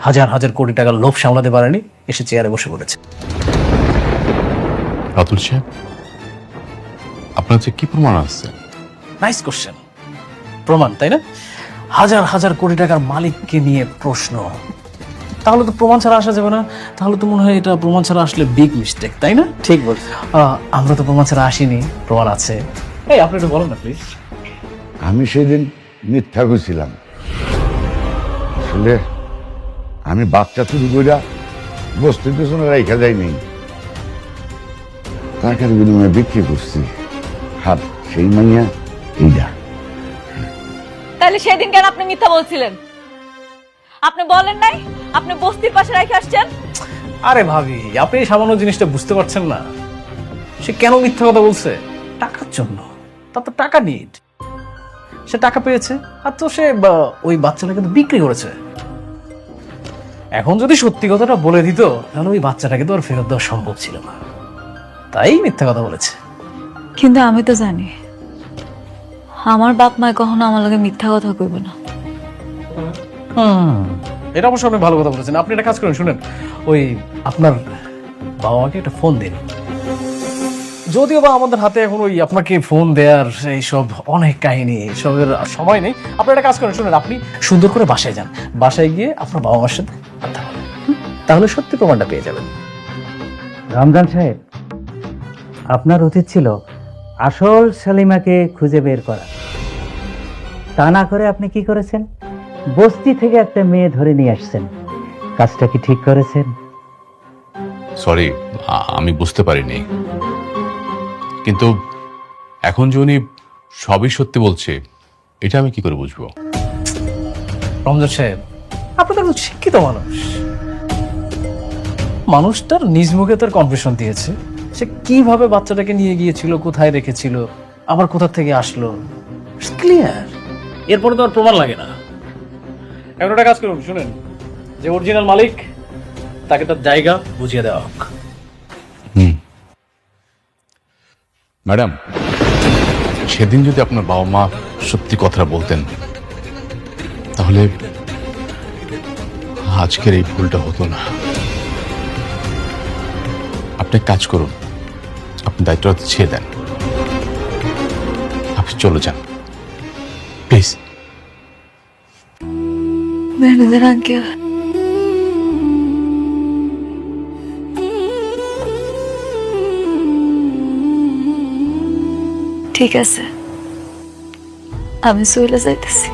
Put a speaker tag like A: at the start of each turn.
A: হাজার হাজার কোটি টাকার লোভ সামলাতে পারেনি, এসে চেয়ারে বসে পড়েছে।
B: রাতুল সাহেব, আপনার যে কি প্রমাণ আছে?
A: Nice question. প্রমাণ, তাই না? হাজার হাজার কোটি টাকার মালিককে নিয়ে প্রশ্ন, তাহলে তো প্রমাণ ছাড়া আসা যাবে না। তাহলে তো মনে হয় এটা প্রমাণ ছাড়া আসলে বিগ মিস্টেক, তাই না?
C: ঠিক বলছি।
A: আমরা তো প্রমাণ ছাড়া আসিনি, প্রমাণ আছে। এই আপনি একটু বলেন না প্লিজ।
D: আমি সেদিন মিথ্যা কইছিলাম। আসলে আমি বাচ্চা চুরি কইরা বস্তির পেছনে রাইখা যাইনি, টাকার বিনিময়ে বিক্রি করছি। হাত সেই মাইয়া এইটা।
E: তাহলে সেদিন কেন আপনি মিথ্যা বলছিলেন? আপনি বলেন নাই আপনি বস্তির পাশে রেখে আসছেন?
A: আরে ভাবি, আপনি এই সামান্য জিনিসটা বুঝতে পারছেন না। সে কেন মিথ্যা কথা বলছে? টাকার জন্য। তার তো টাকা নিড, সে টাকা পেয়েছে, আর তো সে ওই বাচ্চাটাকে তো বিক্রি করেছে। এখন যদি সত্যি কথাটা বলে দিত, তাহলে ওই বাচ্চাটাকে তো আর ফেরত দেওয়া সম্ভব ছিল না, তাই মিথ্যা কথা বলেছে।
E: কিন্তু আমি তো জানি আমার বাপ মায় কখনো আমার লগে মিথ্যা কথা কইবে না।
A: এটা অবশ্য আপনি ভালো কথা বলেছেন। আপনি একটা কাজ করেন, শুনেন, ওই আপনার বাবা মাকে একটা ফোন দিন। যদিও বা আমাদের হাতে এখন ওই আপনাকে ফোন দেওয়ার এইসব অনেক কাহিনী, এসবের সময় নেই। আপনি একটা কাজ করেন, শুনেন, আপনি সুন্দর করে বাসায় যান, বাসায় গিয়ে আপনার বাবা মার সাথে কথা বলেন, তাহলে সত্যি প্রমাণটা পেয়ে যাবেন।
C: রমজান সাহেব, আপনার উচিত ছিল আসল সেলিমাকে খুঁজে বের করা। তা না করে আপনি কি করেছেন? বস্তি থেকে একটা মেয়ে ধরে নিয়ে আসছেন। কাজটা কি ঠিক করেছেন?
B: সরি, আমি বুঝতে পারিনি। কিন্তু এখন যে উনি সবই সত্যি বলছে, এটা আমি কি করে বুঝবো?
A: রমজান সাহেব, আপনি তো একজন শিক্ষিত মানুষ। মানুষটার নিজ মুখে তার কনফেশন দিয়েছে, সে কিভাবে বাচ্চাটাকে নিয়ে গিয়েছিল, কোথায় রেখেছিল, আবার কোথা থেকে আসলো, ক্লিয়ার। এরপরে তো আর প্রমাণ লাগে না। এখন একটা কাজ করুন, শুনেন, যে অরিজিনাল মালিক তাকে তার জায়গা বুঝিয়ে দেওয়া হোক।
B: ম্যাডাম, সেদিন যদি আপনার বাবা মা সত্যি কথাটা বলতেন, তাহলে আজকের এই ভুলটা হতো না। আপনি কাজ করুন, আপনি দায়িত্বটা ছেড়ে দেন, আপনি চলে যান প্লিজ।
E: ম্যানেজার আঙ্কেল, ঠিক আছে, আমি চলে যাইতেছি।